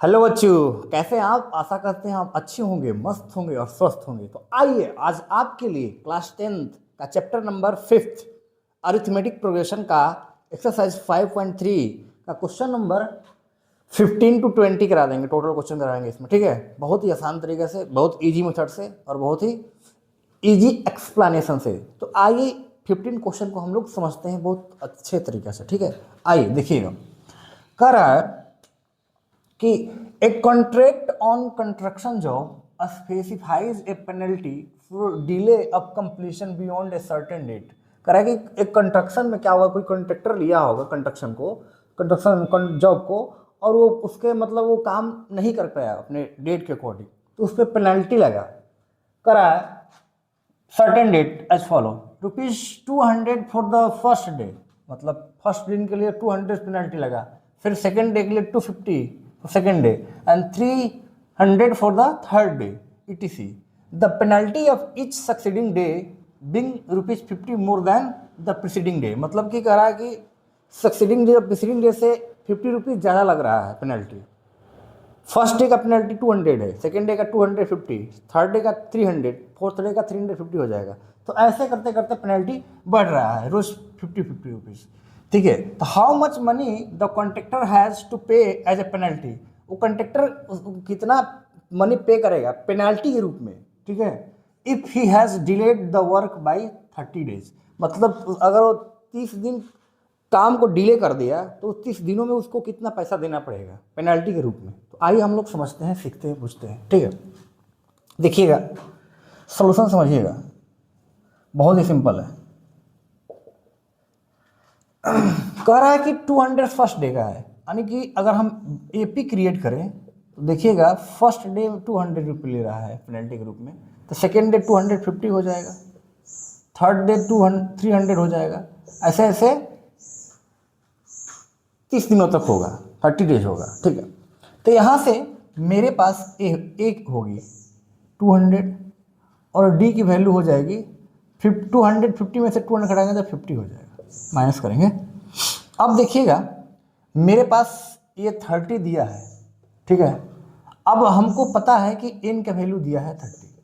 Hello बच्चों, कैसे हैं आप? आशा करते हैं आप अच्छे होंगे, मस्त होंगे और स्वस्थ होंगे। तो आइए आज आपके लिए क्लास 10th का चैप्टर नंबर 5 अरिथमेटिक प्रोग्रेशन का एक्सरसाइज 5.3 का क्वेश्चन नंबर 15 to 20 करा देंगे। टोटल क्वेश्चन कराएंगे इसमें, ठीक है। बहुत ही आसान तरीके से, बहुत इजी मेथड से और बहुत ही इजी एक्सप्लेनेशन से। तो आइए 15 क्वेश्चन को हम लोग समझते हैं बहुत अच्छे तरीके से, ठीक है। आइए देखिएगा, कह रहा है कि a contract on construction job specifies a penalty for delay of completion beyond a certain date. कह रहा है कि एक कंस्ट्रक्शन में क्या होगा, कोई कॉन्ट्रैक्टर लिया होगा कंस्ट्रक्शन जॉब को, और वो उसके मतलब वो काम नहीं कर पाया अपने डेट के अकॉर्डिंग, तो उस पर पेनल्टी लगा। कह रहा है certain date as follow, ₹200 for the first day, मतलब फर्स्ट दिन के लिए 200 पेनल्टी लगा, फिर सेकेंड डे के लिए 250 second day and 300 for the third day etc. The penalty of each succeeding day being ₹50 more than the preceding day. मतलब कि कह रहा है कि सक्सीडिंग डे प्रीसीडिंग डे से ₹50 ज़्यादा लग रहा है पेनल्टी। फर्स्ट डे का पेनल्टी 200 है, सेकेंड डे का 250, थर्ड डे का 300, फोर्थ डे का 350 हो जाएगा। तो ऐसे करते करते पेनल्टी बढ़ रहा है, रोज 50 रुपीज़, ठीक है। तो how much money the contractor has to pay as a penalty, वो कॉन्ट्रैक्टर कितना मनी पे करेगा पेनल्टी के रूप में, ठीक है। If he has delayed the work by 30 days, मतलब अगर वो 30 दिन काम को डिले कर दिया तो 30 दिनों में उसको कितना पैसा देना पड़ेगा पेनल्टी के रूप में। तो आइए हम लोग समझते हैं, सीखते हैं, पूछते हैं, ठीक है। देखिएगा, सॉल्यूशन समझिएगा, बहुत ही सिंपल है। कह रहा है कि 200 फर्स्ट डे का है, यानी कि अगर हम एपी क्रिएट करें तो देखिएगा फर्स्ट डे 200 रुपये ले रहा है पेनल्टी के रूप में, तो सेकेंड डे 250 हो जाएगा, थर्ड डे 300 हो जाएगा, ऐसे ऐसे 30 दिनों तक होगा, 30 डेज होगा, ठीक है। तो यहाँ से मेरे पास एक होगी 200 और डी की वैल्यू हो जाएगी 250 में से 200 घटाएंगे तो 50 हो जाएगा, माइनस करेंगे। अब देखिएगा मेरे पास ये 30 दिया है, ठीक है। अब हमको पता है कि एन का वैल्यू दिया है 30,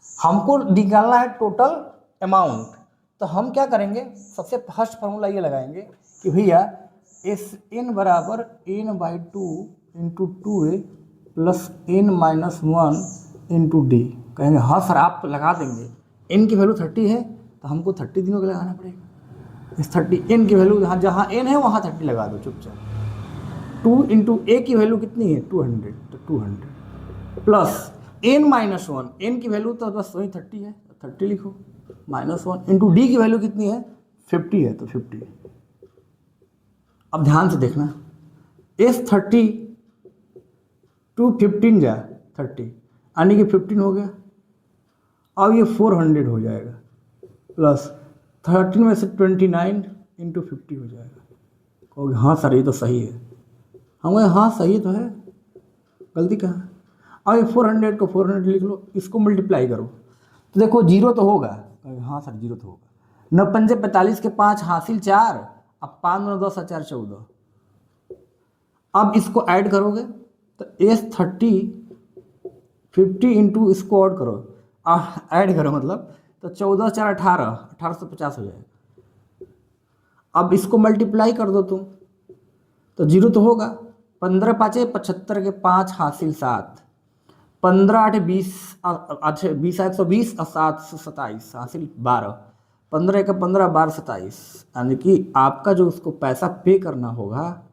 हमको निकालना है टोटल अमाउंट। तो हम क्या करेंगे, सबसे फर्स्ट फार्मूला ये लगाएंगे कि भैया एस एन बराबर n/2 into 2a plus n-1 into D. कहेंगे हाँ सर, आप लगा देंगे, n की वैल्यू 30 है तो हमको 30 दिनों के लगाना पड़ेगा। इस 30 n की वैल्यू जहाँ n है वहाँ 30 लगा दो चुपचाप। 2 इंटू a की वैल्यू कितनी है 200, तो 200 प्लस n-1, n की वैल्यू तो बस वही 30 है, 30 लिखो, -1 इंटू डी की वैल्यू कितनी है 50 है, तो 50। अब ध्यान से देखना, एस 30 टू 15 जा 30, यानी कि 15 हो गया। अब ये 400 हो जाएगा प्लस 13 में से 29 इंटू 50 हो जाएगा। कहोगे हाँ सर ये तो सही है, हम कहें हाँ सही तो है, गलती कहाँ। अब ये 400 को 400 लिख लो, इसको मल्टीप्लाई करो तो देखो जीरो तो होगा, हाँ सर जीरो तो होगा। 9 पंजे 45 के 5 हासिल 4, अब 5 9 10 4 14। अब इसको ऐड करोगे तो एस 30 50 इंटू इसको ऐड करो, ऐड करो मतलब, तो 14 4 18, 1850 हो जाएगा। अब इसको मल्टीप्लाई कर दो तुम तो जीरो तो होगा। 15 5 75 के 5 हासिल 7, 15 8 20, अच्छा 20 120 और 7 27 हासिल 12, 15 का 15 12 27, यानी कि आपका जो उसको पैसा पे करना होगा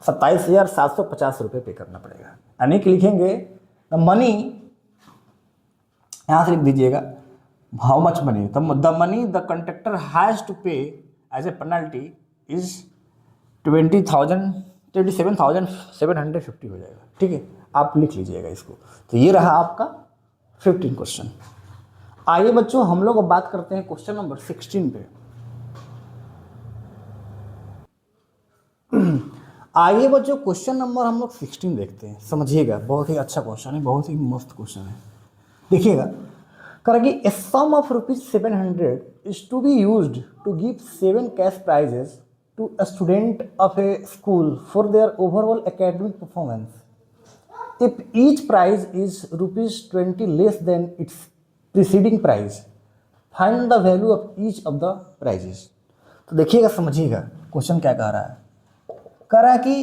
27,750 रुपये पे करना पड़ेगा। यानी कि लिखेंगे द मनी, यहाँ से लिख दीजिएगा how much money, the money the contractor has to pay as a penalty is 27,750 हो जाएगा, ठीक है। आप लिख लीजिएगा इसको। तो ये रहा आपका 15 क्वेश्चन। आइए बच्चों हम लोग अब बात करते हैं क्वेश्चन नंबर 16 पे। आइए बच्चों क्वेश्चन नंबर हम लोग 16 देखते हैं, समझिएगा, बहुत ही अच्छा क्वेश्चन है, बहुत ही मस्त क्वेश्चन है। देखिएगा, करेंगे a sum of ₹700 is to be used to give 7 cash prizes to a student of a school for their overall academic performance. If each prize is rupees 20 less than its preceding prize, find the value of each of the prizes. तो देखिएगा, समझिएगा question क्या कह रहा है। कह रहा है कि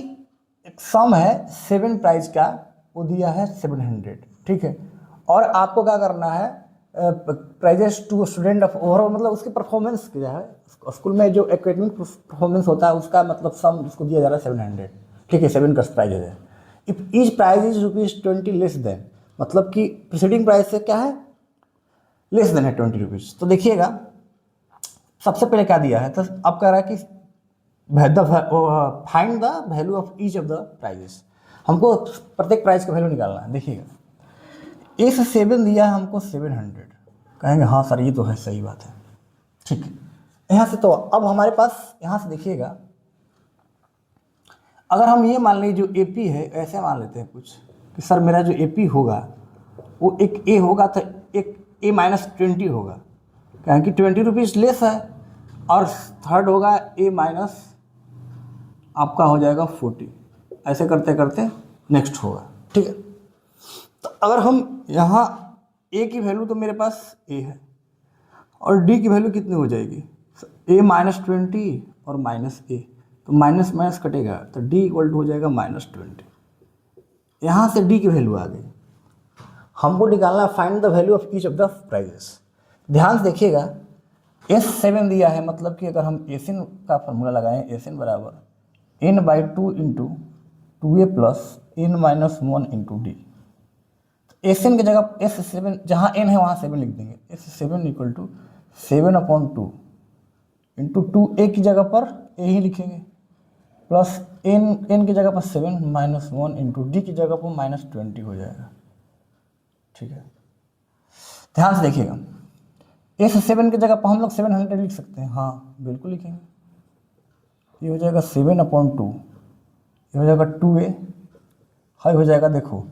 एक सम है 7 प्राइज का, वो दिया है 700, ठीक है, और आपको क्या करना है, prizes to student of overall, मतलब उसकी परफॉर्मेंस क्या है, स्कूल में जो एकेडमिक परफॉर्मेंस होता है उसका मतलब सम उसको दिया जा रहा है 700, ठीक है, 7 का प्राइज है। If each prize is rupees 20 less than, मतलब कि प्रीसीडिंग प्राइस से क्या है, लेस देन है 20 रुपीज़। तो देखिएगा सबसे पहले क्या दिया है, तो अब कह रहा है कि find the value of each of the prizes, हमको प्रत्येक प्राइज का वैल्यू निकालना है। देखिएगा ए से 7 दिया है हमको 700, कहेंगे हाँ सर ये तो है, सही बात है, ठीक है। यहाँ से तो अब हमारे पास यहाँ से देखिएगा, अगर हम ये मान लें जो ए पी है, ऐसे मान लेते हैं कुछ कि सर मेरा जो ए पी होगा वो एक ए होगा तो एक ए -20 होगा, कहें कि 20 रुपीज़ लेस है, और थर्ड होगा ए माइनस आपका हो जाएगा 40, ऐसे करते करते नेक्स्ट होगा, ठीक है। तो अगर हम यहाँ ए की वैल्यू तो मेरे पास ए है, और डी की वैल्यू कितनी हो जाएगी, ए -20 और माइनस ए, तो माइनस माइनस कटेगा तो डी इक्वल टू हो जाएगा -20। यहाँ से डी की वैल्यू आ गई, हमको निकालना find the value of each of the prizes. ध्यान से देखिएगा S7 दिया है, मतलब कि अगर हम एसिन का फॉर्मूला लगाएं, एसिन बराबर n/2 into 2a plus n-1 into D. S n की जगह S7, जहाँ n है वहाँ 7 लिख देंगे, S7 equal to 7/2 into 2a की जगह पर a ही लिखेंगे, प्लस n की जगह पर 7 -1 इंटू डी की जगह पर -20 हो जाएगा, ठीक है। ध्यान से देखिएगा, S7 की जगह पर हम लोग 700 लिख सकते हैं, हाँ बिल्कुल लिखेंगे, ये हो जाएगा 7/2, ये हो जाएगा 2a, हाई हो जाएगा देखो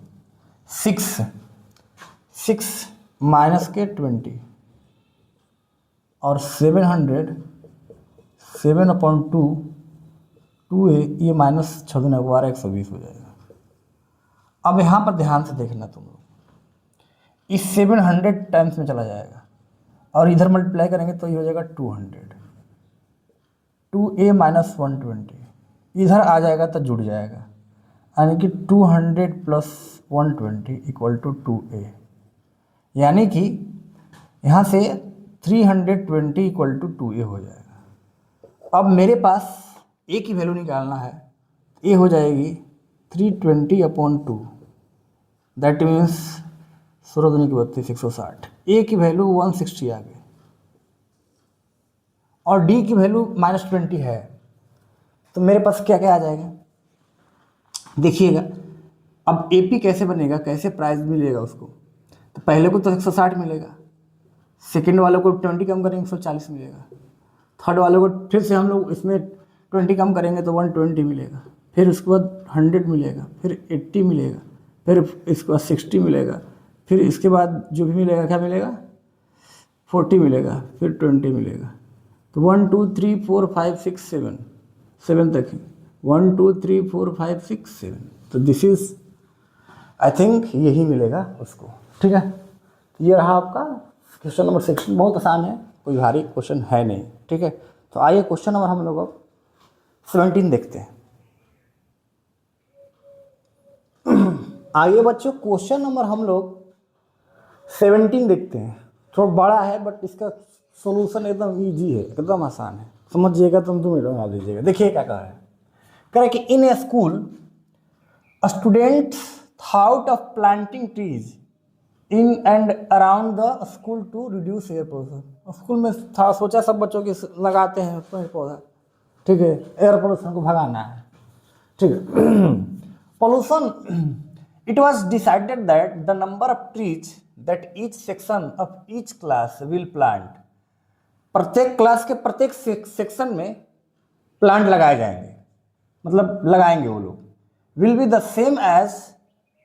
6 माइनस के 20 और 700 7/2 2a, ये -6×12 120 हो जाएगा। अब यहाँ पर ध्यान से देखना तुम लोग, इस 700 टाइम्स में चला जाएगा और इधर मल्टीप्लाई करेंगे तो ये हो जाएगा 200, 2a - 120 इधर आ जाएगा तो जुड़ जाएगा, यानी कि 200 प्लस 120 इक्वल टू 2a, यानी कि यहाँ से 320 इक्वल टू 2a हो जाएगा। अब मेरे पास a की वैल्यू निकालना है, a हो जाएगी 320/2, दैट मीन्स 16 दूनी की 32 160, a की वैल्यू 160 आ गई, और d की वैल्यू -20 है, तो मेरे पास क्या क्या आ जाएगा, देखिएगा। अब AP कैसे बनेगा, कैसे प्राइस मिलेगा उसको, तो पहले को तो 160 मिलेगा, सेकंड वाले को 20 कम करेंगे 140 मिलेगा, थर्ड वाले को फिर से हम लोग इसमें 20 कम करेंगे तो 120 मिलेगा, फिर उसके बाद 100 मिलेगा, फिर 80 मिलेगा, फिर इसके बाद 60 मिलेगा, फिर इसके बाद जो भी मिलेगा क्या मिलेगा 40 मिलेगा, फिर 20 मिलेगा। तो 1 2 3 4 5 6 7 तक ही, 1 2 3 4 5 6 7, तो दिस इज आई थिंक यही मिलेगा उसको, ठीक है। ये रहा आपका क्वेश्चन नंबर 16, बहुत आसान है, कोई भारी क्वेश्चन है नहीं, ठीक है। तो आइए क्वेश्चन नंबर हम लोग अब 17 देखते हैं। आइए बच्चों क्वेश्चन नंबर हम लोग 17 देखते हैं, थोड़ा बड़ा है बट इसका सॉल्यूशन एकदम इजी है, एकदम आसान है, समझिएगा तुम बना दीजिएगा। देखिए क्या कह रहा है, कह रहा है कि in a school students thought of planting trees in and around the school to reduce air pollution. School में था सोचा सब बच्चों के लगाते हैं पेड़ पौधा, ठीक है, एयर पोल्यूशन को भगाना है, ठीक है। Pollution, it was decided that the number of trees that each section of each class will plant, प्रत्येक क्लास के प्रत्येक सेक्शन में प्लांट लगाए जाएंगे, मतलब लगाएंगे वो लोग, will be the same as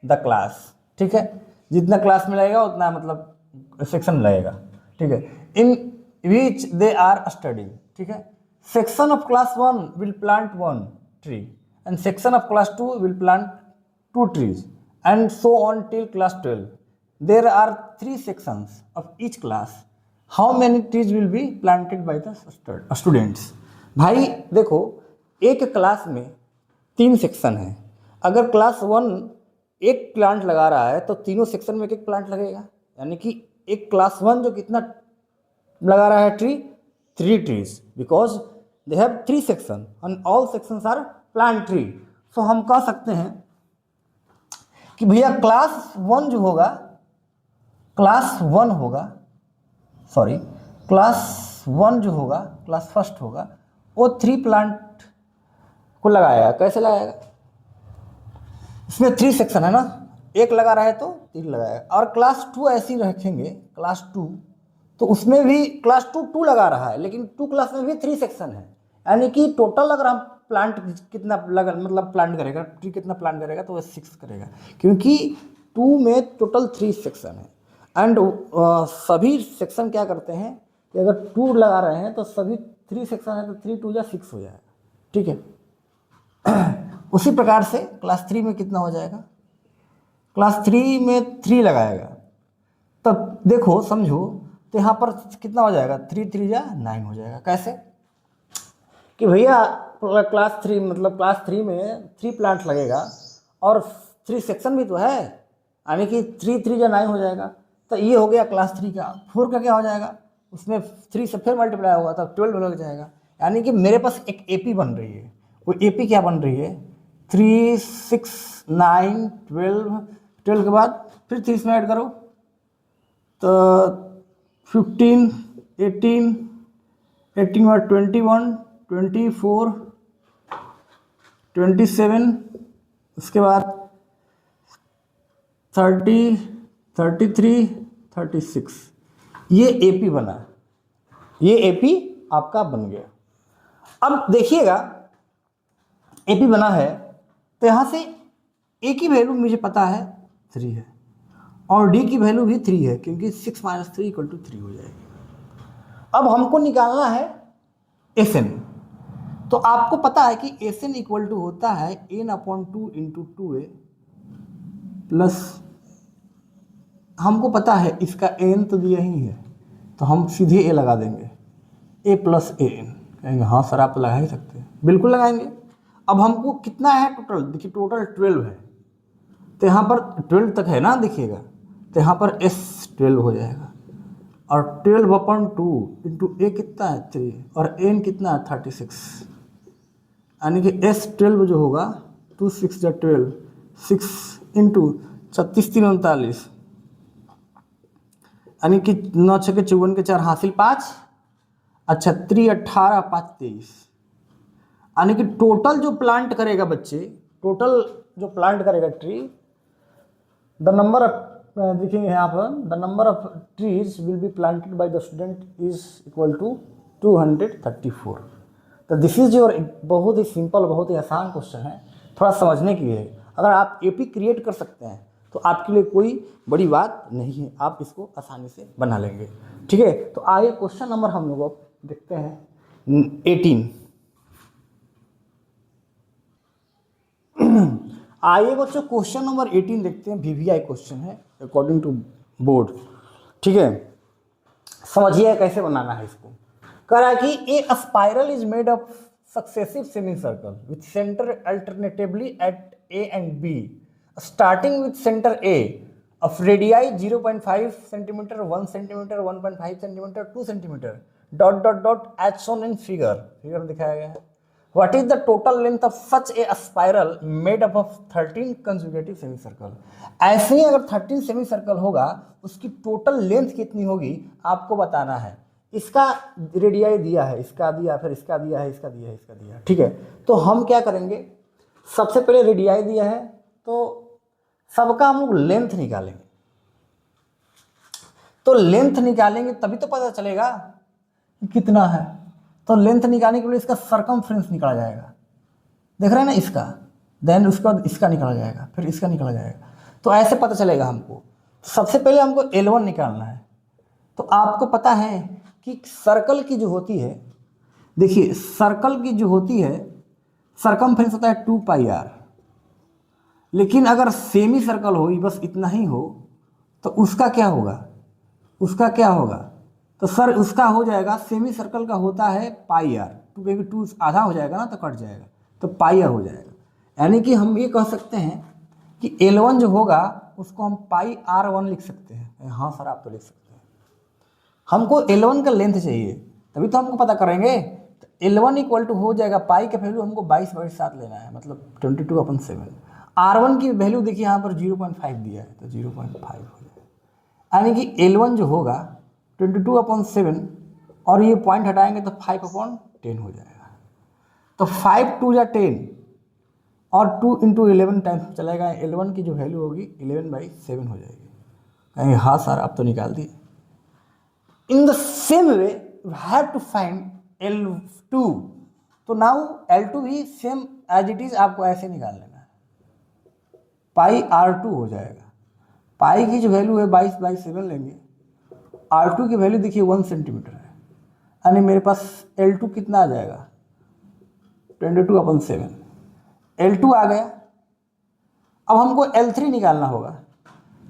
the class, ठीक है, जितना क्लास में लगेगा उतना मतलब सेक्शन लगेगा, ठीक है, इन विच दे आर स्टडिंग, ठीक है, section of class 1 will plant one tree and section of class 2 will plant two trees and so on till class 12. There are 3 sections of each class. How many trees will be planted by the students? भाई देखो, एक class में 3 section है। अगर class 1 एक plant लगा रहा है तो तीनों सेक्शन में एक प्लांट लगेगा, यानी कि एक क्लास 1 जो कितना लगा रहा है tree, 3 trees, because they have 3 section and all sections are plant tree. So हम कह सकते हैं कि भैया क्लास 1 जो होगा, क्लास 1 जो होगा, क्लास फर्स्ट होगा, वो 3 प्लांट को लगाएगा। कैसे लगाएगा? इसमें 3 सेक्शन है ना, एक लगा रहा है तो 3 लगाएगा। और क्लास 2 ऐसी रखेंगे, क्लास 2 तो उसमें भी क्लास 2 लगा रहा है, लेकिन 2 क्लास में भी 3 सेक्शन है, यानी कि टोटल अगर हम प्लांट कितना लगा, मतलब प्लांट करेगा, ट्री कितना प्लांट करेगा तो वह 6 करेगा, क्योंकि 2 में टोटल 3 सेक्शन है। एंड सभी सेक्शन क्या करते हैं कि अगर 2 लगा रहे हैं तो सभी 3 सेक्शन है तो 3 2 या 6 हो जाएगा, ठीक है। उसी प्रकार से क्लास 3 में कितना हो जाएगा? क्लास 3 में 3 लगाएगा, तब देखो समझो, तो यहाँ पर कितना हो जाएगा? 3 3 या 9 हो जाएगा। कैसे कि भैया क्लास 3 मतलब क्लास 3 में 3 प्लांट लगेगा और 3 सेक्शन भी तो है, यानी कि 3 3 या 9 हो जाएगा। तो ये हो गया क्लास 3 का। 4 का क्या हो जाएगा? उसमें 3 से फिर मल्टीप्लाई होगा तब 12 लग जाएगा, यानी कि मेरे पास एक एपी बन रही है। वो एपी क्या बन रही है? 3 6 9 12 के बाद फिर 3 इसमें ऐड करो तो 15 18 18 बाद 21 24 27, उसके बाद 30 33 36, ये एपी बना, ये एपी आपका बन गया। अब देखिएगा, एपी बना है तो यहाँ से ए की वैल्यू मुझे पता है 3 है और डी की वैल्यू भी 3 है, क्योंकि 6 - 3 = 3 हो जाएगी। अब हमको निकालना है एस एन। तो आपको पता है कि एस एन इक्वल टू होता है n/2 × 2a प्लस, हमको पता है इसका एन तो दिया ही है, तो हम सीधे ए लगा देंगे, a + an। कहेंगे हाँ सर आप लगा ही सकते हैं, बिल्कुल लगाएंगे। अब हमको कितना है टोटल? देखिए टोटल 12 है, तो यहाँ पर 12 तक है ना, देखिएगा, तो यहाँ पर S12 हो जाएगा और 12/2 × a कितना है 3 और n कितना है 36, यानी कि S12 जो होगा 2 6 या 12 6 × 36 3 39, यानी कि 9 6 54 4 हासिल 5, अच्छा 3 18 5 23, यानी कि टोटल जो प्लांट करेगा बच्चे, टोटल जो प्लांट करेगा ट्री, द नंबर ऑफ, देखेंगे यहाँ पर, the number of trees will be planted by the student is equal to 234। तो दिस इज योर, बहुत ही सिंपल, बहुत ही आसान क्वेश्चन है, थोड़ा समझने के लिए है। अगर आप एपी क्रिएट कर सकते हैं तो आपके लिए कोई बड़ी बात नहीं है, आप इसको आसानी से बना लेंगे, ठीक है। तो आइए क्वेश्चन नंबर हम लोग देखते हैं 18। आइए बच्चों क्वेश्चन नंबर 18 देखते हैं। वीवीआई क्वेश्चन है अकॉर्डिंग टू बोर्ड, ठीक है। समझिए कैसे बनाना है इसको। कह रहा है कि a spiral is made of successive semi circle with centre alternatively at A and B, starting with centre A of radii 0.5 centimetre 1 centimetre 1.5 centimetre 2 centimetre dot dot dot as shown in figure दिखाया गया है। What is the total length of such a spiral made up of 13 consecutive semicircle? ऐसे ही अगर 13 semicircle होगा उसकी total length कितनी होगी आपको बताना है। इसका रेडियाई दिया है, इसका दिया, फिर इसका दिया है, इसका दिया है, इसका दिया है, ठीक है। तो हम क्या करेंगे, सबसे पहले रेडियाई दिया है तो सबका हम लोग लेंथ निकालेंगे। तो लेंथ निकालेंगे तभी तो पता चलेगा कि कितना है। तो लेंथ निकालने के लिए इसका सरकमफ्रेंस निकाला जाएगा, देख रहे हैं ना, इसका, देन उसके बाद इसका निकाला जाएगा, फिर इसका निकाला जाएगा, तो ऐसे पता चलेगा हमको। सबसे पहले हमको L1 निकालना है। तो आपको पता है कि सर्कल की जो होती है देखिए सर्कल की जो होती है सरकमफ्रेंस होता है 2πr, लेकिन अगर सेमी सर्कल हो बस इतना ही हो तो उसका क्या होगा, उसका क्या होगा, तो सर उसका हो जाएगा, सेमी सर्कल का होता है πr, क्योंकि 2 आधा हो जाएगा ना तो कट जाएगा, तो πr हो जाएगा। यानी कि हम ये कह सकते हैं कि L1 जो होगा उसको हम πr1 लिख सकते हैं। हाँ सर आप तो लिख सकते हैं। हमको L1 का लेंथ चाहिए तभी तो हमको पता करेंगे। तो L1 इक्वल टू हो जाएगा पाई का वैल्यू हमको 22/7 लेना है, मतलब 22/7। R1 की वैल्यू देखिए यहाँ पर 0.5 दिया है तो 0.5 हो जाएगा। यानी कि L1 जो होगा 22/7 और ये पॉइंट हटाएंगे तो 5/10 हो जाएगा। तो 5 2 या 10 और 2 × 11 टाइम्स चलेगा, L1 की जो वैल्यू होगी 11/7 हो जाएगी। कहेंगे हाँ सर आप तो निकाल दिए। In the same way we have to find L2। तो नाउ L2 भी सेम एज इट इज आपको ऐसे निकाल लेना है, πr2 हो जाएगा। पाई की जो वैल्यू है 22/7 लेंगे, R2 की वैल्यू देखिए 1 सेंटीमीटर है, यानी मेरे पास L2 कितना आ जाएगा 22/7। L2 आ गया। अब हमको L3 निकालना होगा,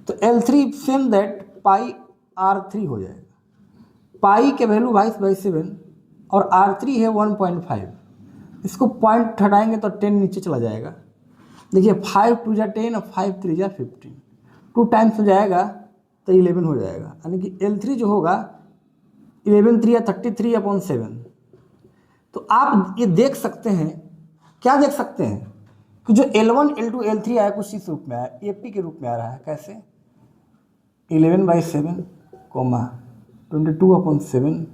तो L3 सेम दैट πr3 हो जाएगा। पाई के वैल्यू 22/7 और R3 है 1.5, इसको पॉइंट हटाएंगे तो 10 नीचे चला जाएगा। देखिए 5 2 जा 10 और 5 3 जा 15, 2 टाइम्स हो जाएगा तो 11 हो जाएगा। यानी कि L3 जो होगा 11 3 या 33/7। तो आप ये देख सकते हैं, क्या देख सकते हैं कि जो L1 L2 L3 आया कुछ इस रूप में आया, AP के रूप में आ रहा है। कैसे 11/7, 22/7,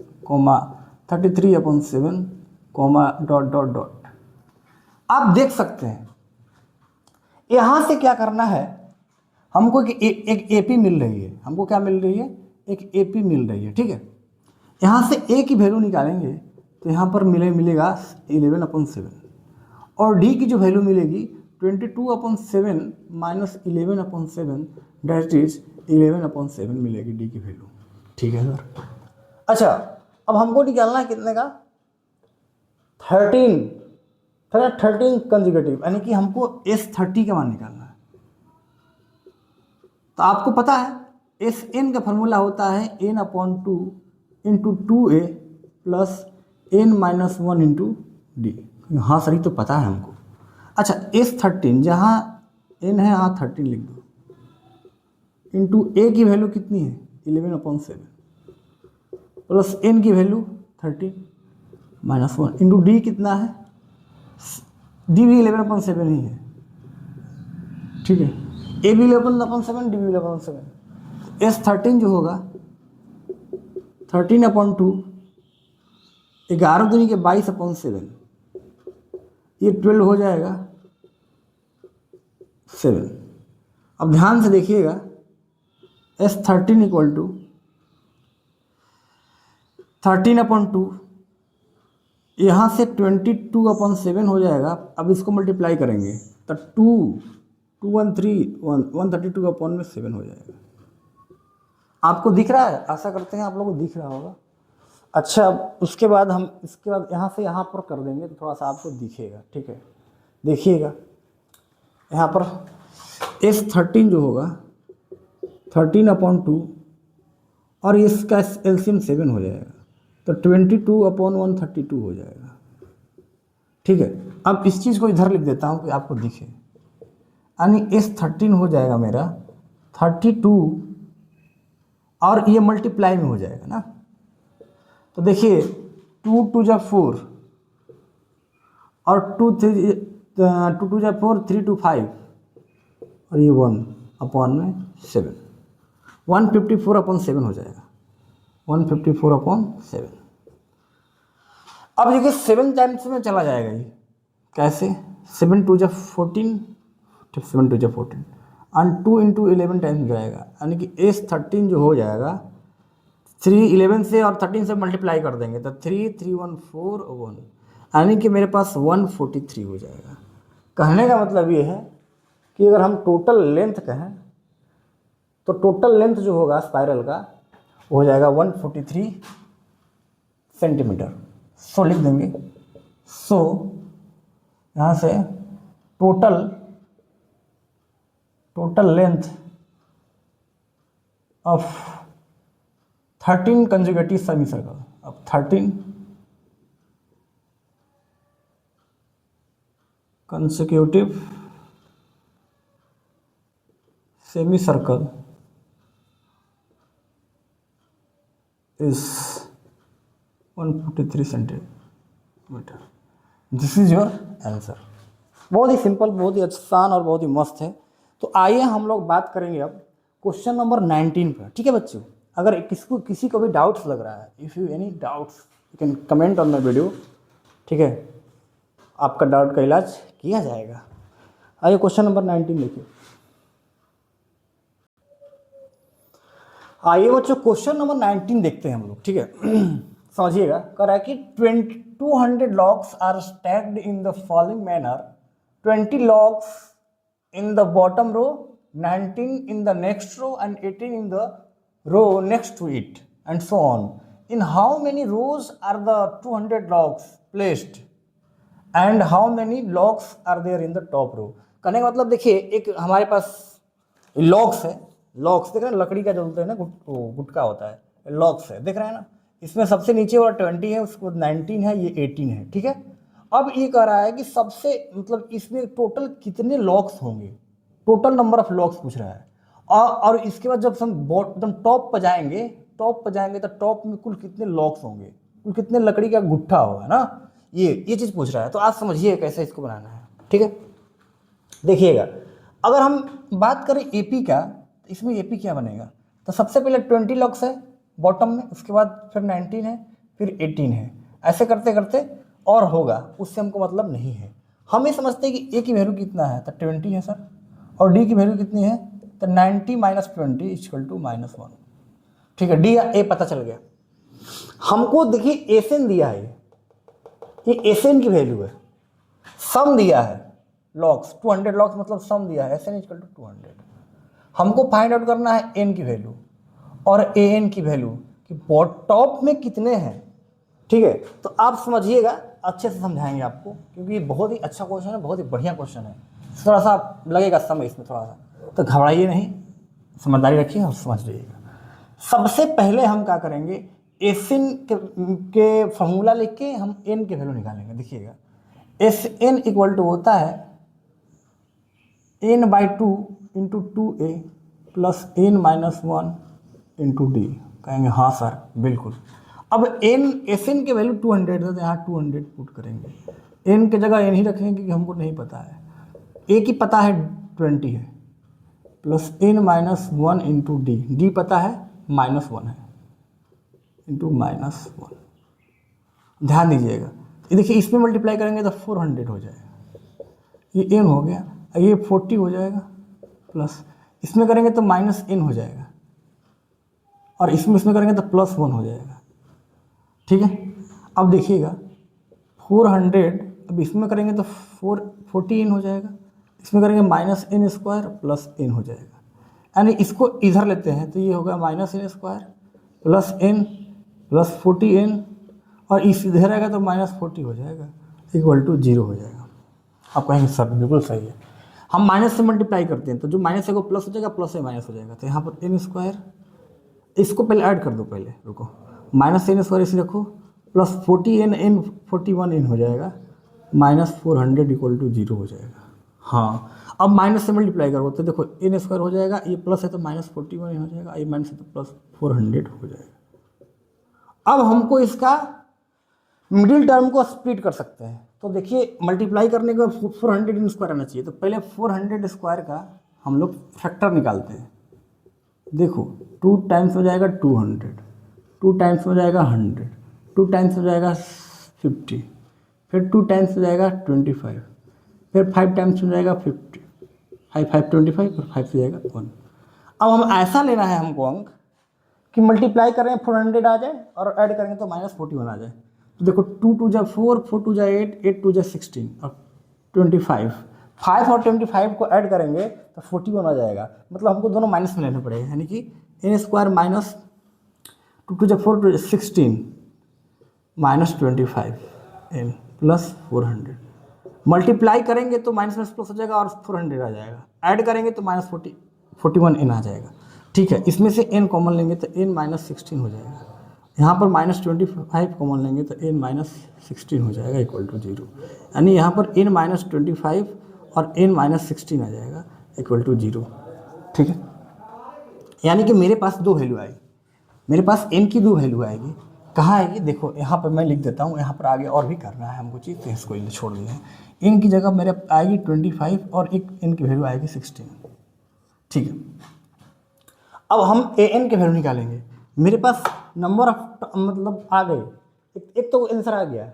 33/7, डॉट डॉट डॉट। आप देख सकते हैं यहाँ से क्या करना है, हमको एक AP मिल रही है। हमको क्या मिल रही है, एक AP मिल रही है, ठीक है। यहाँ से A की वैल्यू निकालेंगे तो यहाँ पर मिलेगा 11/7 और D की जो वैल्यू मिलेगी 22/7 माइनस 11/7 डेट इज 11/7 मिलेगी D की वैल्यू, ठीक है सर। अच्छा अब हमको निकालना है कितने का 13 कंजुगेटिव, यानी कि हमको S30 का मान निकालना है। तो आपको पता है Sn का फॉर्मूला होता है n/2 × 2a plus n-1 × d। हाँ सर ये तो पता है हमको। अच्छा S13 जहाँ n है यहाँ 13 लिख दो, इंटू a की वैल्यू कितनी है 11/7 प्लस n की वैल्यू 13 -1 इंटू d कितना है, d भी 11/7 ही है, ठीक है। a भी 11/7, d भी 11/7। S13 जो होगा 13/2, 11 दूनी के 22/7, ये 12 हो जाएगा 7। अब ध्यान से देखिएगा S13 इक्वल टू 13/2, यहाँ से 22/7 हो जाएगा। अब इसको मल्टीप्लाई करेंगे तो 132/7 हो जाएगा। आपको दिख रहा है, आशा करते हैं आप लोगों को दिख रहा होगा। अच्छा उसके बाद हम इसके बाद यहाँ से यहाँ पर कर देंगे तो थोड़ा सा आपको दिखेगा, ठीक है। देखिएगा यहाँ पर S13 जो होगा 13/2 और इसका एलसीएम 7 हो जाएगा तो 22/132 हो जाएगा, ठीक है। अब इस चीज़ को इधर लिख देता हूँ कि आपको दिखे, यानी S13 हो जाएगा मेरा 32 और ये मल्टीप्लाई में हो जाएगा ना। तो देखिए 2 2 जा 4 और 2 2 जा 4 3 2 5 और ये 1/7 154/7 हो जाएगा 154/7। अब देखिए 7 टाइम्स में चला जाएगा ये, कैसे 7 2 जा 14 7 2 जा 14 और 2 × 11 टाइम्स जाएगा, यानी कि S13 जो हो जाएगा 3 11 से और 13 से मल्टीप्लाई कर देंगे तो 3 3 1 4 1, यानी कि मेरे पास 143 हो जाएगा। कहने का मतलब ये है कि अगर हम टोटल लेंथ कहें तो टोटल लेंथ जो होगा स्पाइरल का वो हो जाएगा 143 सेंटीमीटर। सो लिख देंगे। सो यहाँ से total length of 13 conjugative semi circle. अब 13 consecutive semicircle is 143 centimetre. This is your answer. बहुत ही सिंपल, बहुत ही आसान और बहुत ही मस्त है। तो आइए हम लोग बात करेंगे अब क्वेश्चन नंबर 19 पर। ठीक है बच्चों, अगर किसी को भी डाउट्स लग रहा है, if you any doubts you can comment on my video. ठीक है, आपका डाउट का इलाज किया जाएगा। आइए क्वेश्चन नंबर 19 देखिए। आइए बच्चों क्वेश्चन नंबर 19 देखते हैं हम लोग। ठीक है, समझिएगा। कह रहा है कि 200 locks are stacked in the following manner. 20 locks in the bottom row, 19 in the next row and 18 in the row next to it and so on. In how many rows are the 200 locks placed and how many locks are there in the top row. कहने का मतलब देखिए, एक हमारे पास locks है। Locks देख रहे हैं, लकड़ी का जो बोलते हैं ना, गुटका होता है, लॉक्स है, देख रहे हैं ना। इसमें सबसे नीचे वाला 20 है, उसके बाद 19 है, ये 18 है। ठीक है, अब ये कह रहा है कि सबसे मतलब इसमें टोटल कितने लॉक्स होंगे, टोटल नंबर ऑफ लॉक्स पूछ रहा है। और इसके बाद जब हम एकदम टॉप पर जाएंगे तो टॉप में कुल कितने लॉक्स होंगे, कुल कितने लकड़ी का गुट्ठा होगा ना, ये चीज़ पूछ रहा है। तो आप समझिए कैसे इसको बनाना है। ठीक है, देखिएगा। अगर हम बात करें एपी का, तो इसमें एपी क्या बनेगा, तो सबसे पहले 20 लॉक्स है बॉटम में, उसके बाद फिर 19 है, फिर 18 है। ऐसे करते करते और होगा, उससे हमको मतलब नहीं है। हम ये समझते हैं कि ए की वैल्यू कितना है, तो 20 है सर, और डी की वैल्यू कितनी है, तो 90 - 20 = -1। ठीक है, डी या ए पता चल गया हमको। देखिए एसएन दिया है, ये एसएन की वैल्यू है, सम दिया है लॉक्स 200 लॉक्स मतलब सम दिया है, एसएन = 200। हमको फाइंड आउट करना है एन की वैल्यू और ए एन की वैल्यू कि टॉप में कितने हैं। ठीक है, तो आप समझिएगा, अच्छे से समझाएंगे आपको, क्योंकि ये बहुत ही अच्छा क्वेश्चन है, बहुत ही बढ़िया क्वेश्चन है। थोड़ा सा लगेगा समय इसमें थोड़ा सा, तो घबराइए नहीं, समझदारी रखिए और समझ लीजिएगा। सबसे पहले हम क्या करेंगे, एसएन के फॉर्मूला लिख के हम एन की वैल्यू निकालेंगे। देखिएगा, एस एन = होता है n/2 × 2a + n-1 × d। कहेंगे हाँ सर बिल्कुल। अब एस एन की वैल्यू 200 है, तो यहाँ 200 पुट करेंगे। एन की जगह एन ही रखेंगे क्योंकि हमको नहीं पता है। ए की पता है 20 है, + n-1 × d। डी पता है -1 है, × -1। ध्यान दीजिएगा, ये देखिए इसमें मल्टीप्लाई करेंगे तो 400 हो जाएगा, ये n हो गया, ये 40 हो जाएगा, प्लस इसमें करेंगे तो -n हो जाएगा, और इसमें करेंगे तो +1 हो जाएगा। ठीक है, अब देखिएगा 400, अब इसमें करेंगे तो 40n हो जाएगा, इसमें करेंगे -n² + n हो जाएगा। यानी इसको इधर लेते हैं तो ये होगा -n² + n + 40n, और इस इधर आएगा तो -40 हो जाएगा, = 0 हो जाएगा। आप कहेंगे सर बिल्कुल सही है, हम माइनस से मल्टीप्लाई करते हैं तो जो माइनस है वो प्लस हो जाएगा, प्लस से माइनस हो जाएगा। तो यहाँ पर n², इसको पहले ऐड कर दो, पहले रुको, -n² इसे रखो, + 40n n 41n हो जाएगा, -400 = 0 हो जाएगा। हाँ, अब माइनस से मल्टीप्लाई करो तो देखो n² हो जाएगा, ये प्लस है तो -41 हो जाएगा, ये माइनस है तो +400 हो जाएगा। अब हमको इसका मिडिल टर्म को स्प्लिट कर सकते हैं। तो देखिए मल्टीप्लाई करने के बाद 400 आना चाहिए, तो पहले 400² का हम लोग फैक्टर निकालते हैं। देखो 2 टाइम्स हो जाएगा 200, 2 टाइम्स हो जाएगा 100, 2 टाइम्स हो जाएगा 50, फिर 2 टाइम्स हो जाएगा 25, फिर 5 टाइम्स हो जाएगा 50, 5 25, फिर 5 हो जाएगा 1। अब हम ऐसा लेना है हमको अंक कि मल्टीप्लाई करें 400 आ जाए और ऐड करेंगे तो -41 आ जाए। तो देखो 2 × 4, 4 × 8, 8 × 16 और 25, 5 और 25 को ऐड करेंगे तो 41 आ जाएगा। मतलब हमको दोनों माइनस में लेना पड़ेगा, यानी कि n² - 2 × 4 = 16 -25n प्लस 400, मल्टीप्लाई करेंगे तो माइनस माइनस प्लस हो जाएगा और 400 आ जाएगा, ऐड करेंगे तो -41n आ जाएगा। ठीक है, इसमें से n कॉमन लेंगे तो n -16 हो जाएगा, यहाँ पर -25 कॉमन लेंगे तो n -16 हो जाएगा इक्वल टू 0, यानी यहाँ पर n -25 और n -16 आ जाएगा इक्वल टू 0। ठीक है, यानी कि मेरे पास दो वैल्यू आएगी, मेरे पास n की दो वैल्यू आएगी। कहाँ आएगी, देखो यहाँ पर मैं लिख देता हूँ, यहाँ पर आगे और भी करना है हमको चीज़, तो इसको छोड़ दिए हैं। n की जगह मेरे आएगी 25 और एक n की वैल्यू आएगी 16। ठीक है, अब हम an की वैल्यू निकालेंगे। मेरे पास नंबर ऑफ मतलब आ गए, एक तो आंसर आ गया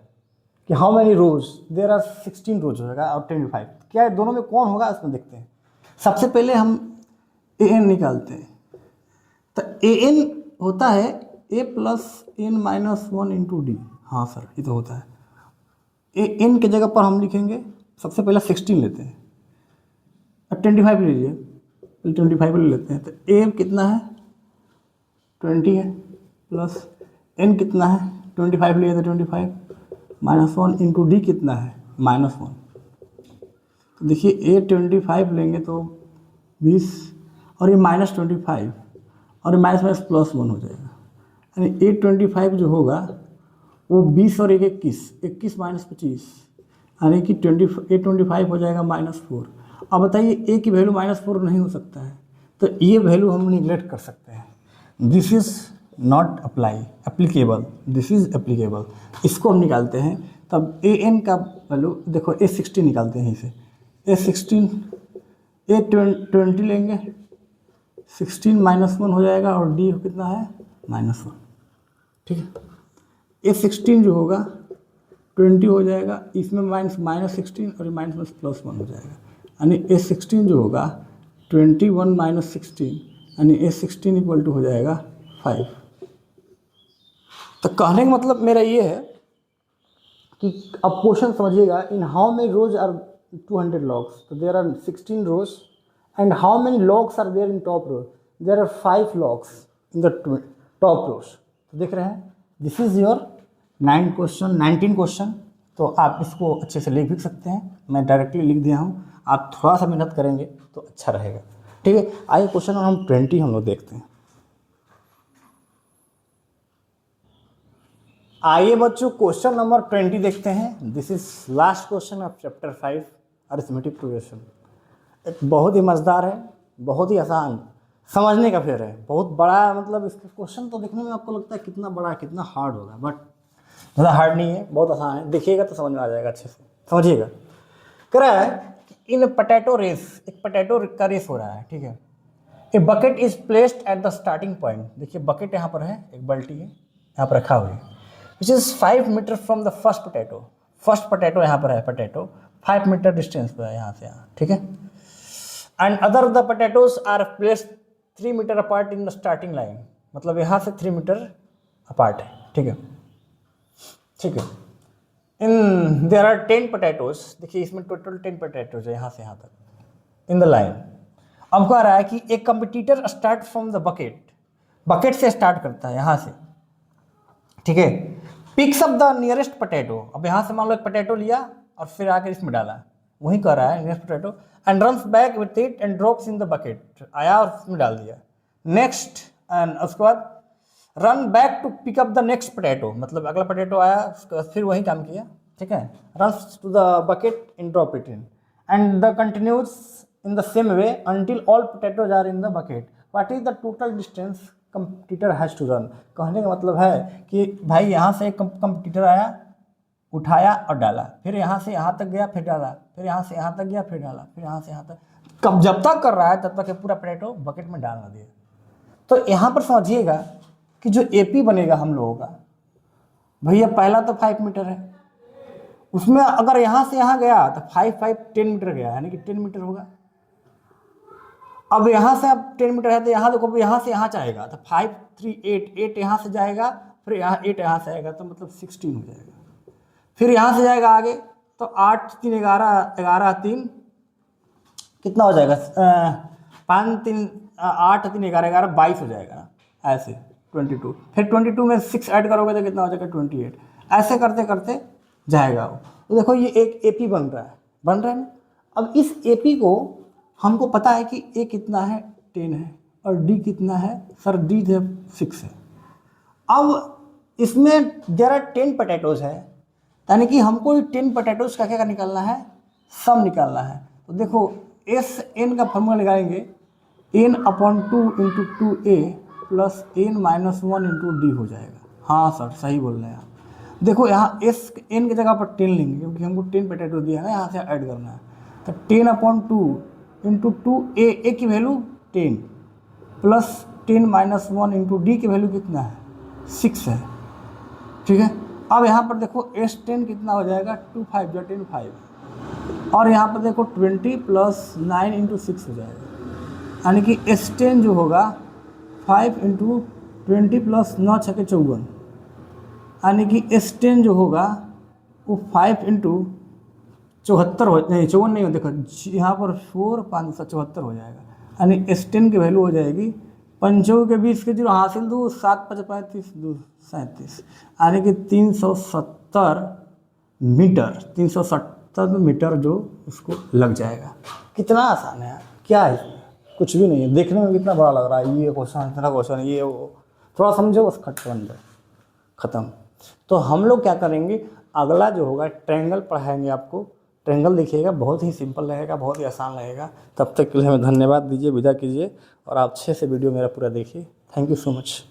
कि how many rows, there are 16 rows हो जाएगा और 25, क्या है दोनों में कौन होगा उसमें देखते हैं। सबसे पहले हम an निकालते हैं, तो an होता है a plus n minus 1 into D. हाँ सर, ये तो होता है। n की जगह पर हम लिखेंगे, सबसे पहले 16 लेते हैं, अब 25 ले लीजिए, 25 ले लेते हैं, तो a कितना है 20 है, प्लस n कितना है 25 लिए तो 25 माइनस 1 इंटू डी कितना है -1। तो देखिए a 25 लेंगे तो 20 और ये -25 और ये माइनस माइनस +1 हो जाएगा, यानी a 25 जो होगा वो 20 और 21 माइनस 25, यानी कि a 25 हो जाएगा -4। अब बताइए a की वैल्यू -4 नहीं हो सकता है, तो ये वैल्यू हम निगलेक्ट कर सकते हैं। This is not applicable, this is applicable. इसको हम निकालते हैं, तब an का वैल्यू देखो, a16 निकालते हैं इसे, a16 a20 लेंगे, 16 -1 हो जाएगा और d कितना है -1। ठीक है, a16 जो होगा 20 हो जाएगा, इसमें -16 और माइनस +1 हो जाएगा, यानी a16 जो होगा 21 - 16, यानी a16 इक्वल टू हो जाएगा 5। तो कहने का मतलब मेरा ये है कि अब क्वेश्चन समझिएगा, in how many rows are 200 logs, तो there are 16 rows, and how many logs are there in top row, there are 5 logs in the top rows. तो देख रहे हैं, दिस इज योर 19 क्वेश्चन। तो आप इसको अच्छे से लिख भी सकते हैं, मैं डायरेक्टली लिख दिया हूँ, आप थोड़ा सा मेहनत करेंगे तो अच्छा रहेगा। ठीक है, आइए क्वेश्चन नंबर हम 20 हम लोग देखते हैं। आइए बच्चों क्वेश्चन नंबर 20 देखते हैं। This is last question of chapter 5 arithmetic progression. एक बहुत ही मज़ेदार है, बहुत ही आसान, समझने का फेर है, बहुत बड़ा, मतलब इसका क्वेश्चन तो देखने में आपको लगता है कितना बड़ा कितना हार्ड होगा, बट ज़्यादा हार्ड नहीं है, बहुत आसान है, देखिएगा तो समझ में आ जाएगा अच्छे से। समझिएगा, कह रहा है कि इन पोटैटो रेस, एक पोटैटो का रेस हो रहा है। ठीक है, a bucket is placed at the starting point. देखिए बकेट यहाँ पर है, एक बाल्टी है यहाँ पर रखा हुआ है, which is 5 metre from the first potato. First potato यहाँ पर है, पोटैटो 5 मीटर डिस्टेंस पर है यहाँ से यहाँ। ठीक है, and other the potatoes are placed 3 metre apart in the starting line, मतलब यहाँ से 3 मीटर अपार्ट है। ठीक है, ठीक है, इन देयर आर 10 पोटैटोज। देखिए इसमें टोटल 10 पोटैटोज है यहाँ से यहाँ तक इन द लाइन। अब कह रहा है कि एक competitor start from the bucket, bucket से स्टार्ट करता है यहाँ से। ठीक है, picks up the nearest potato. अब यहाँ से मान लो एक पोटैटो लिया और फिर आकर इसमें डाला, वही कर रहा है nearest potato, and runs back with it and drops in the bucket. आया और इसमें डाल दिया। नेक्स्ट, एंड उसके बाद run back to pick up the next potato, मतलब अगला पोटैटो आया उसके बाद फिर वही काम किया। ठीक है, runs to the bucket and drop it in, and the continues in the same way until all potatoes are in the bucket. What is the total distance competitor has to run? कहने का मतलब है कि भाई यहाँ से एक competitor आया, उठाया और डाला, फिर यहाँ से यहाँ तक गया फिर डाला, फिर यहाँ से यहाँ तक गया फिर डाला, फिर यहाँ से यहाँ तक, कब जब तक कर रहा है तब तक पूरा पोटैटो बकेट में डाल ना दिए। तो यहाँ पर समझिएगा कि जो AP बनेगा हम लोगों का, भैया पहला तो 5 मीटर है, उसमें अगर यहाँ से यहाँ गया तो 10 मीटर गया, यानी कि 10 मीटर होगा। अब यहाँ से अब 10 मीटर है तो यहाँ देखो, यहाँ से यहाँ जाएगा तो 5 3 8 यहाँ से जाएगा, फिर यहाँ 8 यहाँ से आएगा, तो मतलब 16 हो जाएगा। फिर यहाँ से जाएगा आगे तो 8 3 11 11 3 कितना हो जाएगा, 5 3 8 3 11 11 22 हो जाएगा ना, ऐसे 22। फिर 22 में 6 ऐड करोगे तो कितना हो जाएगा 28। ऐसे करते करते जाएगा वो। तो देखो ये एक AP बन रहा है ना। अब इस AP को हमको पता है कि A कितना है 10 है और D कितना है सर, D 6 है। अब इसमें देयर आर 10 पोटैटोज है, यानी कि हमको 10 पोटैटोज का क्या निकालना है, सम निकालना है। तो देखो SN का फॉर्मूला लगाएंगे n/2 × 2a plus n-1 × d हो जाएगा। हाँ सर सही बोल रहे हैं आप। देखो यहाँ n की जगह पर 10 लेंगे क्योंकि हमको 10 पोटैटो दिया है ना, यहाँ से ऐड करना है। तो 10/2 × 2a, a की वैल्यू 10 प्लस 10-1 × d की वैल्यू कितना है 6 है, ठीक है। अब यहाँ पर देखो S10 कितना हो जाएगा 2 5 जो 10 5, और यहाँ पर देखो 20 प्लस 9 × 6 हो जाएगा, यानी कि S10 जो होगा 5 × 20 प्लस 9 × 6 = 54, यानी कि S10 जो होगा वो 5 × 74 हो, नहीं 54 नहीं हो, देखो यहाँ पर 4 5 74 हो जाएगा, यानी S10 की वैल्यू हो जाएगी 5 के 20 के 0 हासिल 2 7 5 35 2 37, यानी कि 370 मीटर जो उसको लग जाएगा। कितना आसान है, क्या है इसमें, कुछ भी नहीं है। देखने में कितना बड़ा लग रहा है, ये क्वेश्चन इतना क्वेश्चन, ये वो थोड़ा समझो बस, खट बन जाए ख़त्म। तो हम लोग क्या करेंगे, अगला जो होगा ट्रायंगल पढ़ाएंगे आपको। ट्रायंगल देखिएगा, बहुत ही सिंपल रहेगा, बहुत ही आसान रहेगा। तब तक के लिए हमें धन्यवाद दीजिए, विदा कीजिए, और आप अच्छे से वीडियो मेरा पूरा देखिए। Thank you so much.